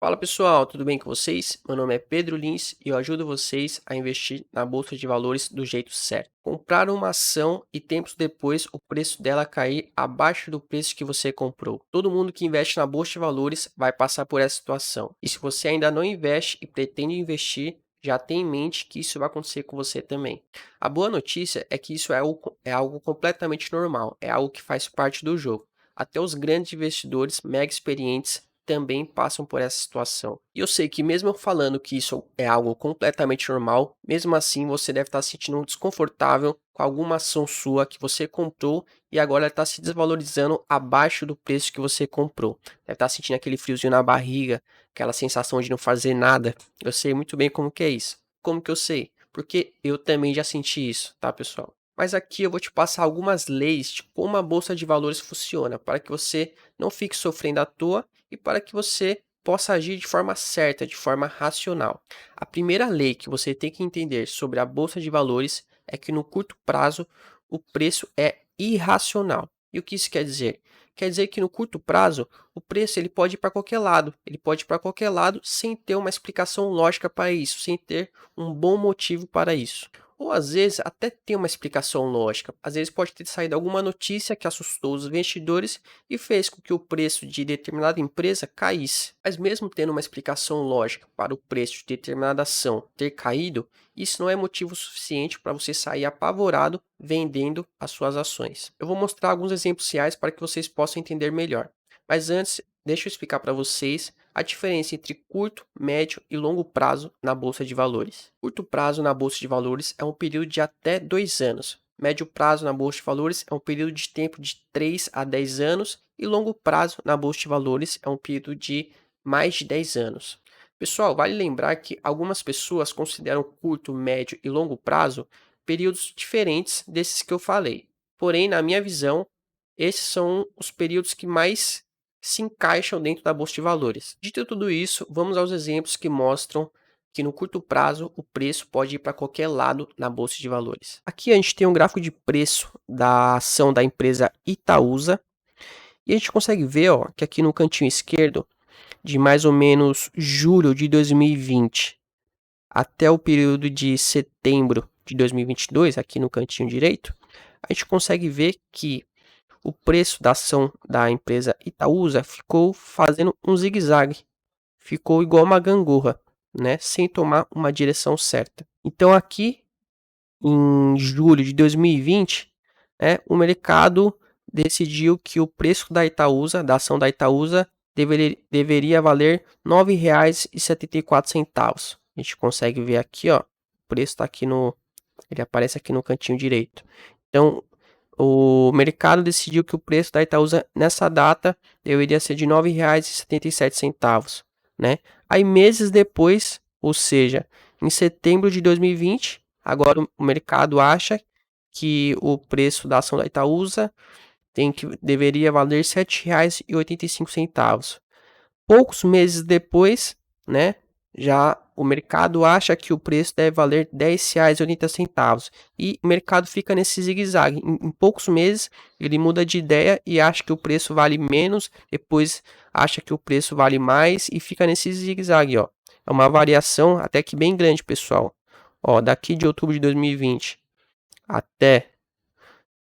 Fala pessoal, tudo bem com vocês? Meu nome é Pedro Lins e eu ajudo vocês a investir na bolsa de valores do jeito certo. Comprar uma ação e tempos depois o preço dela cair abaixo do preço que você comprou. Todo mundo que investe na bolsa de valores vai passar por essa situação. E se você ainda não investe e pretende investir, já tenha em mente que isso vai acontecer com você também. A boa notícia é que isso é algo completamente normal, é algo que faz parte do jogo. Até os grandes investidores mega experientes também passam por essa situação. E eu sei que mesmo eu falando que isso é algo completamente normal, mesmo assim você deve estar se sentindo desconfortável com alguma ação sua que você comprou e agora está se desvalorizando abaixo do preço que você comprou. Deve estar sentindo aquele friozinho na barriga, aquela sensação de não fazer nada. Eu sei muito bem como que é isso. Como que eu sei? Porque eu também já senti isso, tá, pessoal? Mas aqui eu vou te passar algumas leis de como a bolsa de valores funciona, para que você não fique sofrendo à toa e para que você possa agir de forma certa, de forma racional. A primeira lei que você tem que entender sobre a bolsa de valores é que no curto prazo o preço é irracional. E o que isso quer dizer? Quer dizer que no curto prazo o preço ele pode ir para qualquer lado, ele pode ir para qualquer lado sem ter uma explicação lógica para isso, sem ter um bom motivo para isso. Ou às vezes até tem uma explicação lógica. Às vezes pode ter saído alguma notícia que assustou os investidores e fez com que o preço de determinada empresa caísse. Mas mesmo tendo uma explicação lógica para o preço de determinada ação ter caído, isso não é motivo suficiente para você sair apavorado vendendo as suas ações. Eu vou mostrar alguns exemplos reais para que vocês possam entender melhor. Mas antes, deixa eu explicar para vocês a diferença entre curto, médio e longo prazo na bolsa de valores. Curto prazo na bolsa de valores é um período de até 2 anos. Médio prazo na bolsa de valores é um período de tempo de 3 a 10 anos e longo prazo na bolsa de valores é um período de mais de 10 anos. Pessoal, vale lembrar que algumas pessoas consideram curto, médio e longo prazo períodos diferentes desses que eu falei. Porém, na minha visão, esses são os períodos que mais se encaixam dentro da bolsa de valores. Dito tudo isso, vamos aos exemplos que mostram que no curto prazo o preço pode ir para qualquer lado na bolsa de valores. Aqui a gente tem um gráfico de preço da ação da empresa Itaúsa e a gente consegue ver, ó, que aqui no cantinho esquerdo, de mais ou menos julho de 2020 até o período de setembro de 2022, aqui no cantinho direito, a gente consegue ver que o preço da ação da empresa Itaúsa ficou fazendo um zigue-zague, ficou igual uma gangorra, né, sem tomar uma direção certa. Então aqui em julho de 2020, o mercado decidiu que o preço da Itaúsa, da ação da Itaúsa, deveria valer R$ 9,74. A gente consegue ver aqui, ó, o preço está aqui ele aparece aqui no cantinho direito. Então, o mercado decidiu que o preço da Itaúsa nessa data deveria ser de R$ 9,77, né? Aí meses depois, ou seja, em setembro de 2020, agora o mercado acha que o preço da ação da Itaúsa deveria valer R$ 7,85. Poucos meses depois, né, já o mercado acha que o preço deve valer R$ 10,80 e o mercado fica nesse zigue-zague. Em poucos meses ele muda de ideia e acha que o preço vale menos, depois acha que o preço vale mais e fica nesse zigue-zague, ó. É uma variação até que bem grande, pessoal. Ó, daqui de outubro de 2020 até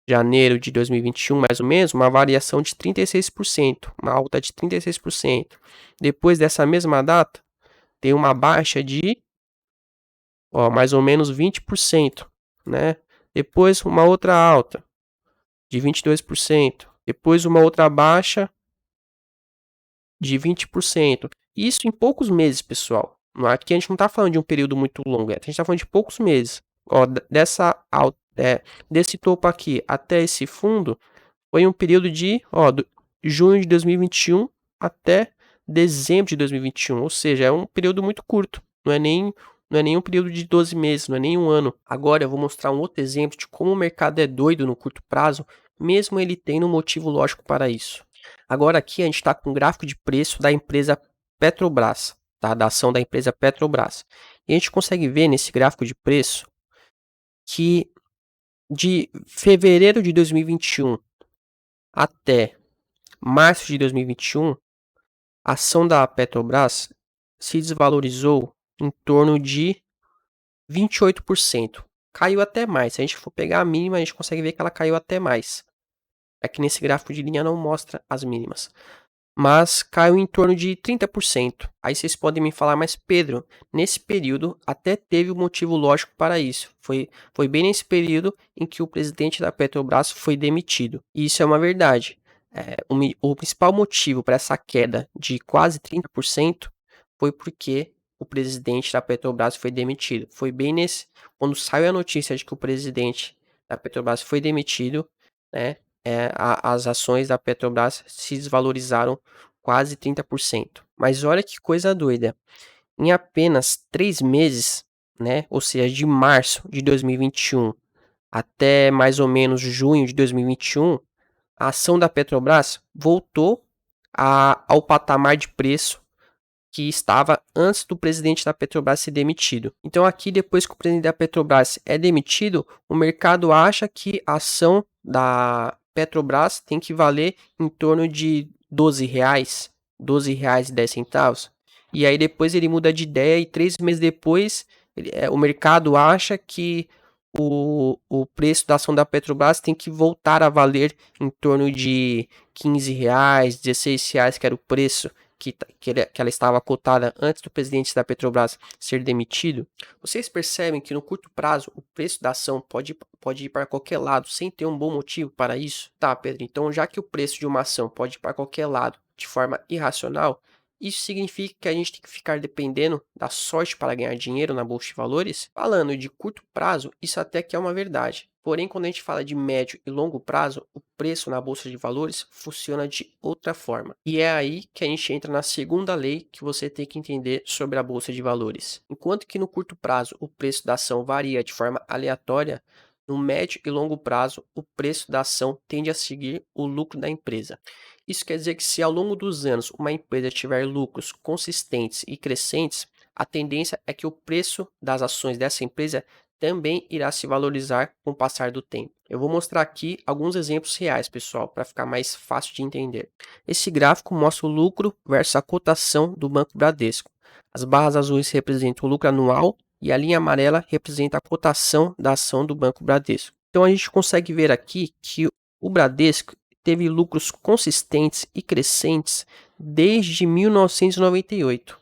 janeiro de 2021, mais ou menos, uma variação de 36%, uma alta de 36%. Depois dessa mesma data, tem uma baixa de, ó, mais ou menos 20%, né? Depois uma outra alta de 22%, depois uma outra baixa de 20%. Isso em poucos meses, pessoal. Aqui a gente não está falando de um período muito longo, a gente está falando de poucos meses. Ó, desse topo aqui até esse fundo, foi um período de, ó, junho de 2021 até dezembro de 2021, ou seja, é um período muito curto, não é nem um período de 12 meses, não é nem um ano. Agora eu vou mostrar um outro exemplo de como o mercado é doido no curto prazo, mesmo ele tendo um motivo lógico para isso. Agora aqui a gente está com o gráfico de preço da empresa Petrobras, tá? Da ação da empresa Petrobras. E a gente consegue ver nesse gráfico de preço que de fevereiro de 2021 até março de 2021, a ação da Petrobras se desvalorizou em torno de 28%. Caiu até mais. Se a gente for pegar a mínima, a gente consegue ver que ela caiu até mais. Aqui nesse gráfico de linha não mostra as mínimas, mas caiu em torno de 30%. Aí vocês podem me falar, mas Pedro, nesse período até teve um motivo lógico para isso. Foi bem nesse período em que o presidente da Petrobras foi demitido. E isso é uma verdade. O principal motivo para essa queda de quase 30% foi porque o presidente da Petrobras foi demitido. Foi bem quando saiu a notícia de que o presidente da Petrobras foi demitido, né? As ações da Petrobras se desvalorizaram quase 30%. Mas olha que coisa doida. Em apenas 3 meses, né, ou seja, de março de 2021 até mais ou menos junho de 2021, a ação da Petrobras voltou ao patamar de preço que estava antes do presidente da Petrobras ser demitido. Então aqui, depois que o presidente da Petrobras é demitido, o mercado acha que a ação da Petrobras tem que valer em torno de R$ 12, R$ 12,10. E aí depois ele muda de ideia e 3 meses depois o mercado acha que o preço da ação da Petrobras tem que voltar a valer em torno de R$ 15, R$ 16, que era o preço que ela estava cotada antes do presidente da Petrobras ser demitido. Vocês percebem que no curto prazo o preço da ação pode ir para qualquer lado sem ter um bom motivo para isso? Tá, Pedro, então já que o preço de uma ação pode ir para qualquer lado de forma irracional, isso significa que a gente tem que ficar dependendo da sorte para ganhar dinheiro na bolsa de valores? Falando de curto prazo, isso até que é uma verdade. Porém, quando a gente fala de médio e longo prazo, o preço na bolsa de valores funciona de outra forma. E é aí que a gente entra na segunda lei que você tem que entender sobre a bolsa de valores. Enquanto que no curto prazo o preço da ação varia de forma aleatória, no médio e longo prazo o preço da ação tende a seguir o lucro da empresa. Isso quer dizer que se ao longo dos anos uma empresa tiver lucros consistentes e crescentes, a tendência é que o preço das ações dessa empresa também irá se valorizar com o passar do tempo. Eu vou mostrar aqui alguns exemplos reais, pessoal, para ficar mais fácil de entender. Esse gráfico mostra o lucro versus a cotação do Banco Bradesco. As barras azuis representam o lucro anual e a linha amarela representa a cotação da ação do Banco Bradesco. Então a gente consegue ver aqui que o Bradesco teve lucros consistentes e crescentes desde 1998.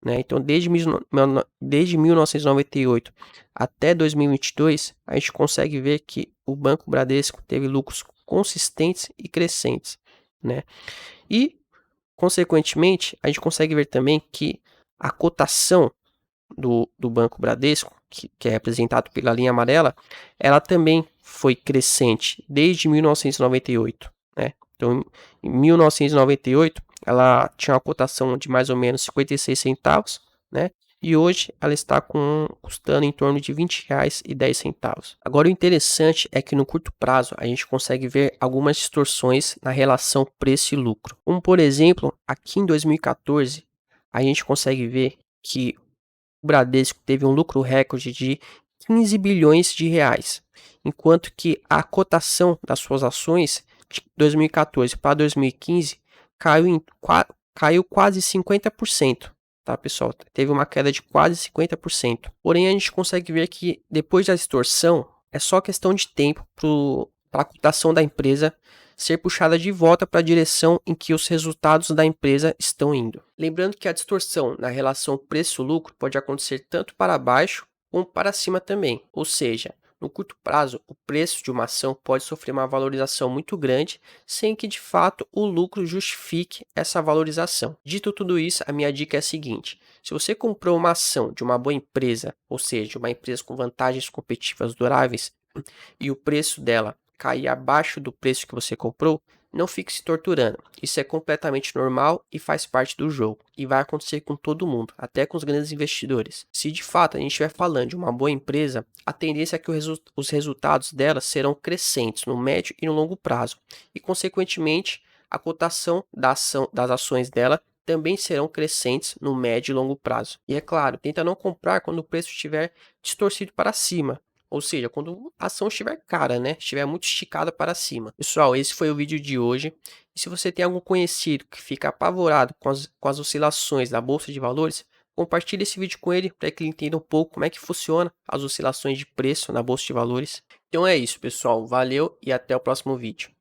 Né? Então, desde 1998 até 2022, a gente consegue ver que o Banco Bradesco teve lucros consistentes e crescentes. Né? E, consequentemente, a gente consegue ver também que a cotação do Banco Bradesco, que é representado pela linha amarela, ela também foi crescente desde 1998. Né? Então, em 1998, ela tinha uma cotação de mais ou menos 56 centavos, né? E hoje ela está custando em torno de R$ 20,10. Agora o interessante é que no curto prazo a gente consegue ver algumas distorções na relação preço e lucro. Como por exemplo, aqui em 2014, a gente consegue ver que o Bradesco teve um lucro recorde de 15 bilhões de reais, enquanto que a cotação das suas ações de 2014 para 2015 caiu quase 50%, tá, pessoal? Teve uma queda de quase 50%. Porém, a gente consegue ver que depois da distorção, é só questão de tempo para a cotação da empresa ser puxada de volta para a direção em que os resultados da empresa estão indo. Lembrando que a distorção na relação preço-lucro pode acontecer tanto para baixo como para cima também, ou seja, no curto prazo, o preço de uma ação pode sofrer uma valorização muito grande, sem que de fato o lucro justifique essa valorização. Dito tudo isso, a minha dica é a seguinte: se você comprou uma ação de uma boa empresa, ou seja, uma empresa com vantagens competitivas duráveis, e o preço dela cair abaixo do preço que você comprou, não fique se torturando. Isso é completamente normal e faz parte do jogo. E vai acontecer com todo mundo, até com os grandes investidores. Se de fato a gente estiver falando de uma boa empresa, a tendência é que os resultados dela serão crescentes no médio e no longo prazo. E, consequentemente, a cotação das ações dela também serão crescentes no médio e longo prazo. E é claro, tenta não comprar quando o preço estiver distorcido para cima. Ou seja, quando a ação estiver cara, né? Estiver muito esticada para cima. Pessoal, esse foi o vídeo de hoje. E se você tem algum conhecido que fica apavorado com as oscilações da Bolsa de Valores, compartilhe esse vídeo com ele para que ele entenda um pouco como é que funciona as oscilações de preço na bolsa de valores. Então é isso, pessoal. Valeu e até o próximo vídeo.